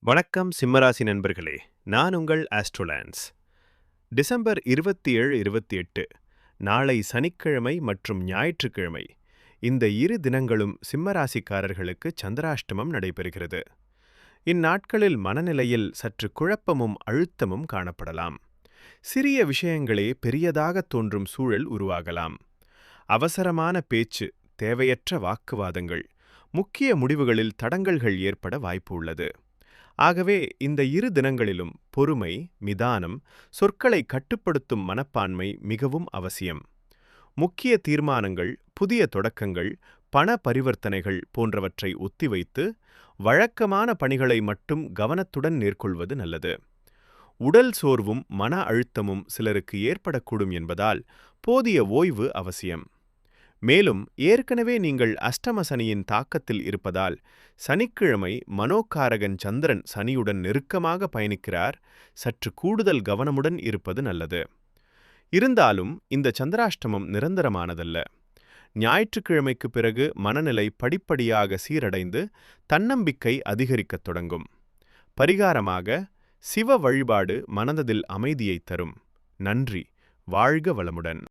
வணக்கம் சிம்மராசி நண்பர்களே. நான் உங்கள் ஆஸ்ட்ரோலான்ஸ். டிசம்பர் 27, 28 நாளை சனிக்கிழமை மற்றும் ஞாயிற்றுக்கிழமை. இந்த இரு தினங்களும் சிம்மராசிக்காரர்களுக்கு சந்திராஷ்டமம் நடைபெறுகிறது. இந்நாட்களில் மனநிலையில் சற்று குழப்பமும் அழுத்தமும் காணப்படலாம். சிறிய விஷயங்களே பெரியதாக தோன்றும் சூழல் உருவாகலாம். அவசரமான பேச்சு, தேவையற்ற வாக்குவாதங்கள், முக்கிய முடிவுகளில் தடங்கல்கள் ஏற்பட வாய்ப்பு உள்ளது. ஆகவே இந்த இரு தினங்களிலும் பொறுமை, நிதானம், சொற்களை கட்டுப்படுத்தும் மனப்பான்மை மிகவும் அவசியம். முக்கிய தீர்மானங்கள், புதிய தொடக்கங்கள், பண பரிவர்த்தனைகள் போன்றவற்றை ஒத்திவைத்து வழக்கமான பணிகளை மட்டும் கவனத்துடன் மேற்கொள்வது நல்லது. உடல் சோர்வும் மன அழுத்தமும் சிலருக்கு ஏற்படக்கூடும் என்பதால் போதிய ஓய்வு அவசியம். மேலும் ஏற்கனவே நீங்கள் அஷ்டம சனியின் தாக்கத்தில் இருப்பதால் சனிக்கிழமை மனோகாரகன் சந்திரன் சனியுடன் நெருக்கமாக பயணிக்கிறார். சற்று கூடுதல் கவனமுடன் இருப்பது நல்லது. இருந்தாலும் இந்த சந்திராஷ்டமம் நிரந்தரமானதல்ல. ஞாயிற்றுக்கிழமைக்கு பிறகு மனநிலை படிப்படியாக சீரடைந்து தன்னம்பிக்கை அதிகரிக்கத் தொடங்கும். பரிகாரமாக சிவ வழிபாடு மனதில் அமைதியை தரும். நன்றி. வாழ்க வளமுடன்.